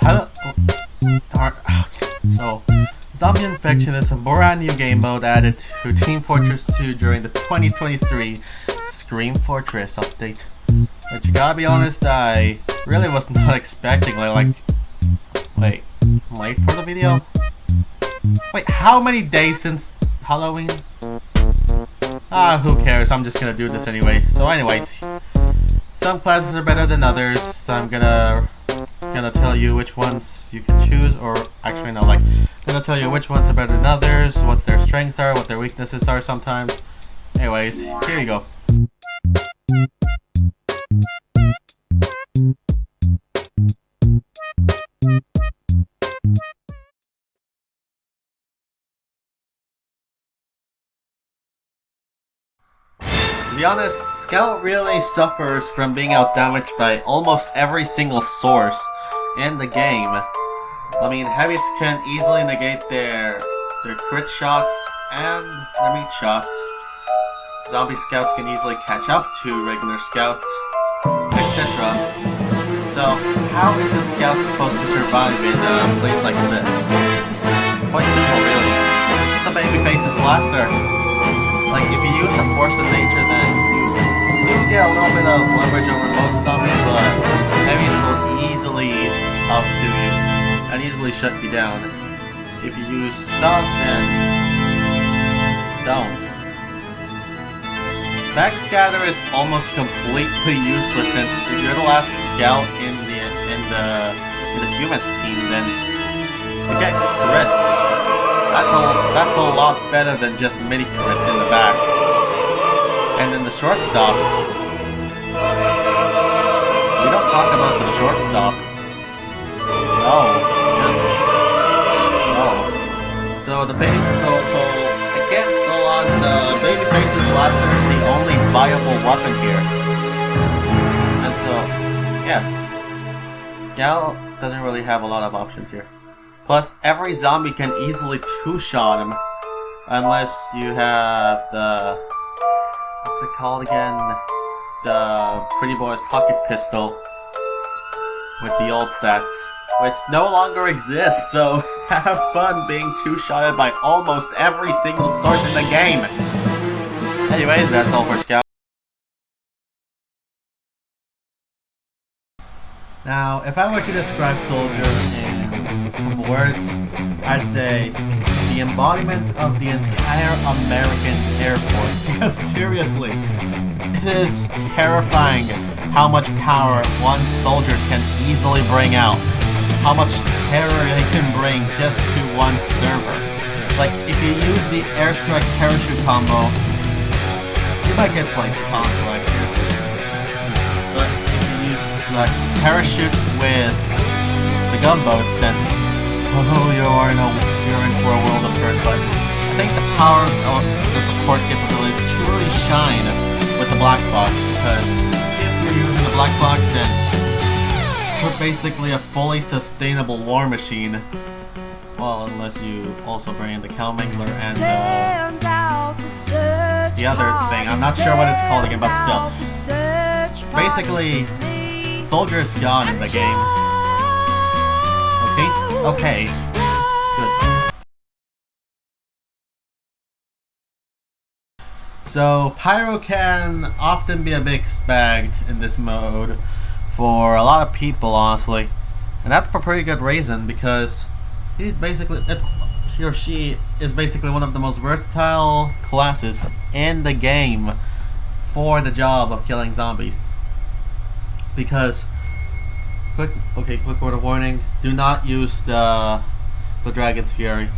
Hello. Dark. Okay. So, Zombie Infection is a brand new game mode added to Team Fortress 2 during the 2023 Scream Fortress update. But you gotta be honest, I really was not expecting wait, late for the video? Wait, how many days since Halloween? Who cares? I'm just gonna do this anyway. So anyways, some classes are better than others. So I'm gonna tell you which ones you can choose, or actually no, gonna tell you which ones are better than others, what their strengths are, what their weaknesses are sometimes. Anyways, here you go. To be honest, Scout really suffers from being outdamaged by almost every single source in the game. I mean, heavies can easily negate their crit shots and their meat shots. Zombie scouts can easily catch up to regular scouts, etc. So, how is a scout supposed to survive in a place like this? Quite simple, really. The babyface's blaster. Like, if you use the force of nature, then you do get a little bit of leverage over most zombies, but heavies will easily outdo you and easily shut you down. If you use stuff, then don't. Backscatter is almost completely useless, since if you're the last scout in the humans team, then you get crits. That's a lot better than just mini crits in the back. And then the shortstop. We don't talk about the shortstop. No. So against the odds, the babyface's blaster is the only viable weapon here. And so, yeah. Scout doesn't really have a lot of options here. Plus, every zombie can easily two-shot him, unless you have the... what's it called again? The Pretty Boy's pocket pistol with the old stats, which no longer exists, so have fun being two-shotted by almost every single source in the game! Anyways, that's all for Scout. Now, if I were to describe Soldier in words, I'd say the embodiment of the entire American Air Force. Because seriously, it is terrifying how much power one soldier can easily bring out. How much terror they can bring just to one server. Like, if you use the airstrike parachute combo, you might get places, honestly, like, seriously. But if you use, like, parachute with the gunboats, then you're in for a world of hurt. But I think the power of the support capabilities truly shine with the black box, because if you're using the black box, then you're basically a fully sustainable war machine. Well, unless you also bring in the cow mangler and the other thing. I'm not sure what it's called again, but still. Basically, Soldier's gone in the game. Okay. Good. So, Pyro can often be a bit bagged in this mode for a lot of people, honestly. And that's for a pretty good reason, because he or she is basically one of the most versatile classes in the game for the job of killing zombies. Because quick word of warning, do not use the Dragon's Fury.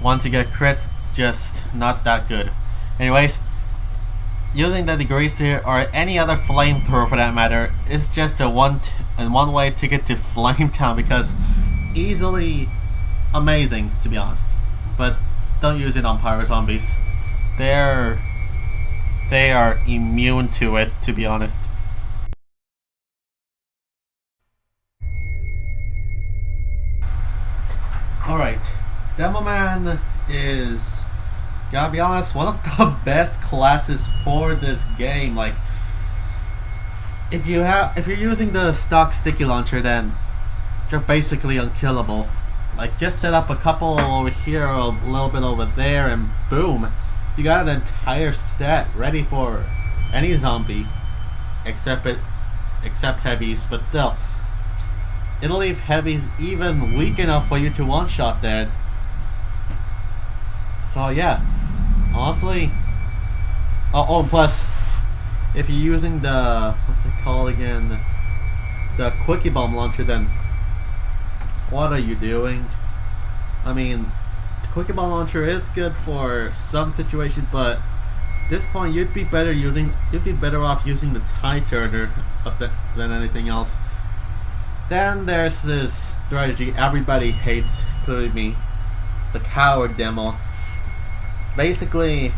Once you get crits, it's just not that good. Anyways, using the degreaser or any other flamethrower for that matter is just a one-way ticket to Flametown, because easily amazing, to be honest. But don't use it on pyro zombies. They are immune to it, to be honest. Alright, Demoman is, gotta be honest, one of the best classes for this game. Like, if you're using the stock sticky launcher, then You're basically unkillable. Like, just set up a couple over here, a little bit over there, and boom, you got an entire set ready for any zombie, except heavies. But still, it'll leave heavies even weak enough for you to one-shot that. So yeah, honestly. Plus, if you're using the, what's it called again, the quickie bomb launcher, then what are you doing? I mean, the quickie bomb launcher is good for some situations, but at this point you'd be better off using the tie turner than anything else. Then there's this strategy everybody hates, including me, the coward demo. Basically,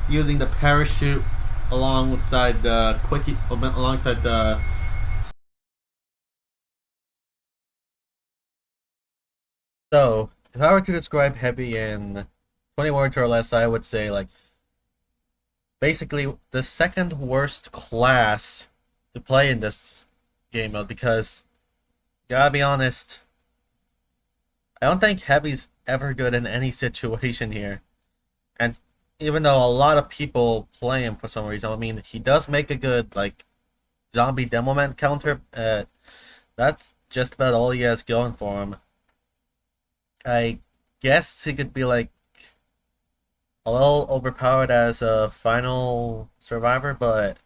using the parachute alongside the quickie, alongside the. So, if I were to describe heavy in 20 words or less, I would say, like, basically the second worst class to play in this game mode, because gotta be honest, I don't think heavy's ever good in any situation here. And even though a lot of people play him for some reason, I mean, he does make a good, like, zombie demoman counter. That's just about all he has going for him. I guess he could be, like, a little overpowered as a final survivor, but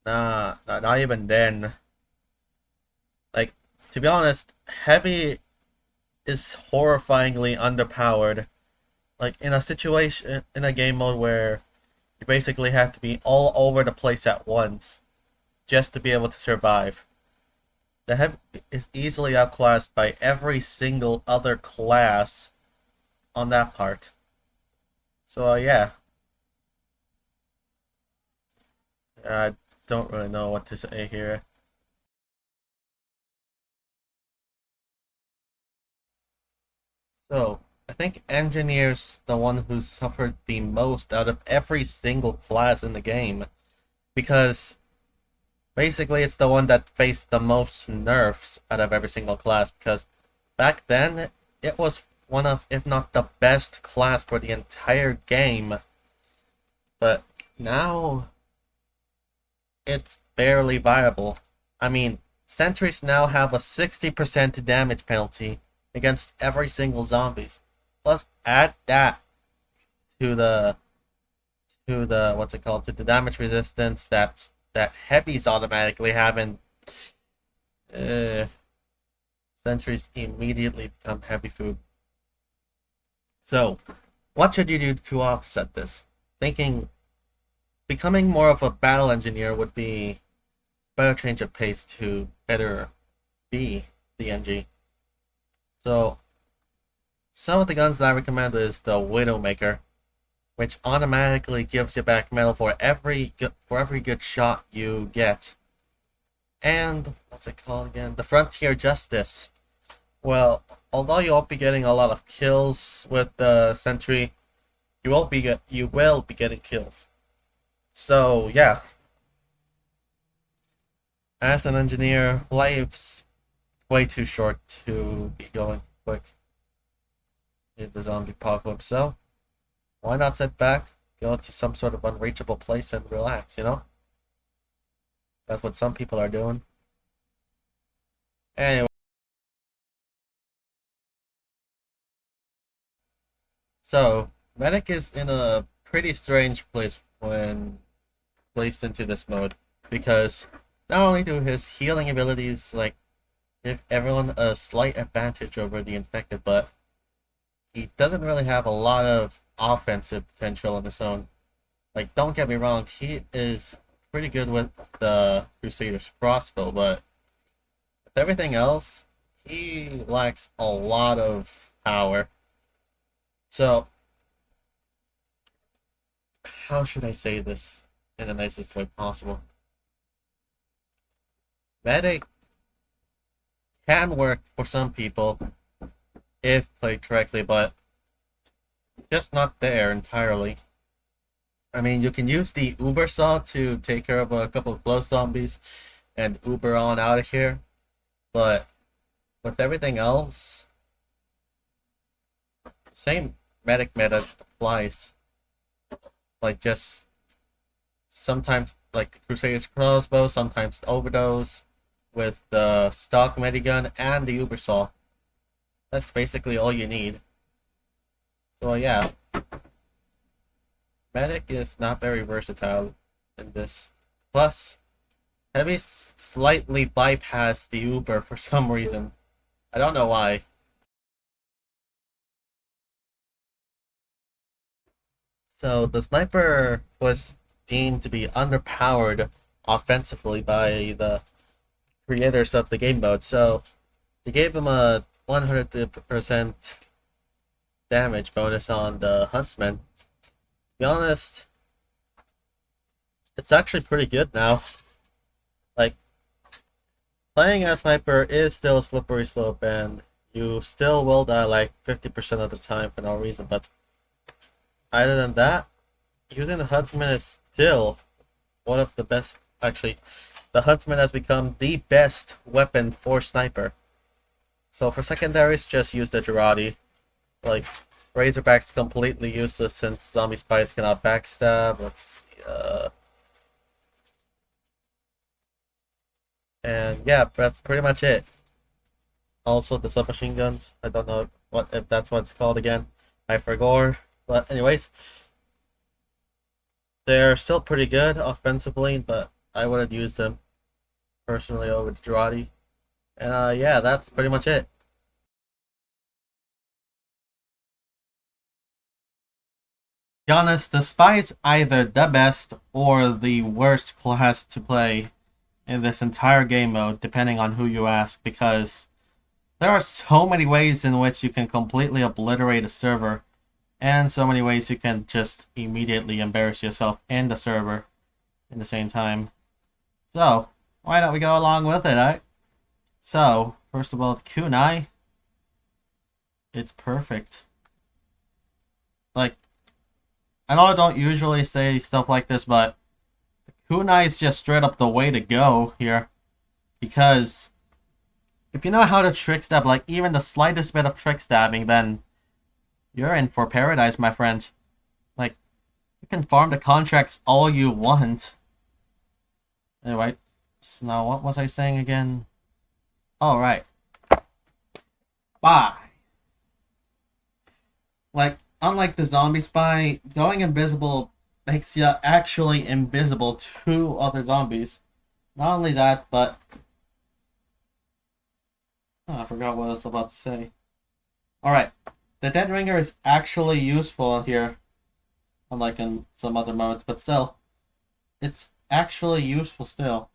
not even then. Like, to be honest, heavy is horrifyingly underpowered. Like, in a game mode where you basically have to be all over the place at once just to be able to survive. The heavy is easily outclassed by every single other class on that part. So yeah. I don't really know what to say here. So, I think engineer's the one who suffered the most out of every single class in the game. Because basically it's the one that faced the most nerfs out of every single class. Because back then, it was one of, if not the best class for the entire game. But now, it's barely viable. I mean, sentries now have a 60% damage penalty against every single zombies. Plus, add that to the what's it called, to the damage resistance that heavies automatically have, and sentries immediately become heavy food. So, what should you do to offset this? Becoming more of a battle engineer would be better change of pace to better be the NG. So, some of the guns that I recommend is the Widowmaker, which automatically gives you back metal for every good shot you get. And what's it called again? The Frontier Justice. Well, although you won't be getting a lot of kills with the sentry, you will be getting kills. So yeah, as an engineer, life's way too short to be going quick in the zombie apocalypse. So why not sit back, go to some sort of unreachable place and relax, you know? That's what some people are doing. Anyway, so Medic is in a pretty strange place when placed into this mode, because not only do his healing abilities, like, give everyone a slight advantage over the infected, but he doesn't really have a lot of offensive potential on his own. Like, don't get me wrong, he is pretty good with the Crusader's crossbow, but with everything else, he lacks a lot of power. So, how should I say this in the nicest way possible? Medic can work for some people if played correctly, but just not there entirely. I mean, you can use the Uber saw to take care of a couple of close zombies and Uber on out of here, but with everything else, same medic meta applies. Like, just sometimes, like, Crusader's Crossbow, sometimes Overdose, with the stock medigun and the Uber Saw. That's basically all you need. So yeah, medic is not very versatile in this. Plus, heavy slightly bypassed the Uber for some reason. I don't know why. So the sniper was deemed to be underpowered offensively by the creators of the game mode, so they gave him a 100% damage bonus on the Huntsman. To be honest, it's actually pretty good now. Like, playing as sniper is still a slippery slope, and you still will die like 50% of the time for no reason, but other than that, using the Huntsman is still one of the best. Actually, the Huntsman has become the best weapon for sniper. So for secondaries, just use the Girardi. Like, Razorback's completely useless since zombie spies cannot backstab. Let's see, and yeah, that's pretty much it. Also, the submachine guns. I don't know if that's what it's called again. I forgot. But anyways, they're still pretty good offensively, but I wouldn't use them personally over the Girardi. And yeah, that's pretty much it. To be honest, the spy is either the best or the worst class to play in this entire game mode, depending on who you ask, because there are so many ways in which you can completely obliterate a server, and so many ways you can just immediately embarrass yourself and the server in the same time. So, why don't we go along with it, eh? So, first of all, the kunai, it's perfect. Like, I know I don't usually say stuff like this, but the kunai is just straight up the way to go here. Because if you know how to trick stab, like even the slightest bit of trick stabbing, then you're in for paradise, my friend. Like, you can farm the contracts all you want. Anyway, so now what was I saying again? Oh, right. Bye. Like, unlike the zombie spy, going invisible makes you actually invisible to other zombies. Not only that, but... Oh, I forgot what I was about to say. Alright. The Dead Ringer is actually useful here. Unlike in some other modes, but still. It's actually useful still.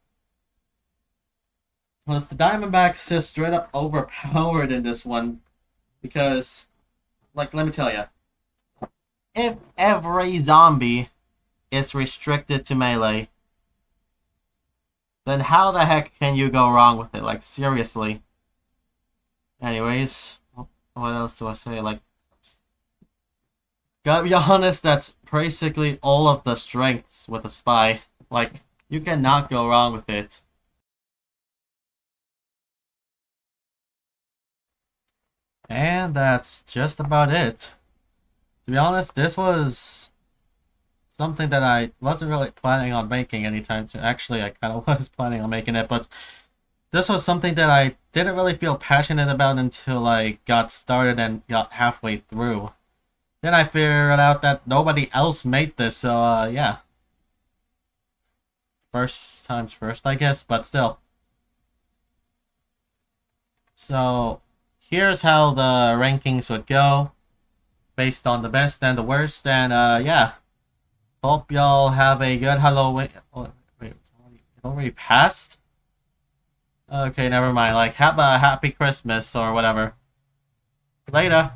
Plus, the Diamondback's just straight up overpowered in this one. Because, like, let me tell you. If every zombie is restricted to melee, then how the heck can you go wrong with it? Like, seriously. Anyways, what else do I say? Like, gotta be honest, that's basically all of the strengths with a spy. Like, you cannot go wrong with it. And that's just about it. To be honest, this was something that I wasn't really planning on making anytime soon. Actually, I kind of was planning on making it, but this was something that I didn't really feel passionate about until I got started and got halfway through. Then I figured out that nobody else made this, so yeah. First time's first, I guess, but still. So, here's how the rankings would go, based on the best and the worst, and yeah. Hope y'all have a good Halloween. Oh, wait, it already passed? Okay, never mind. Like, have a happy Christmas or whatever. Later.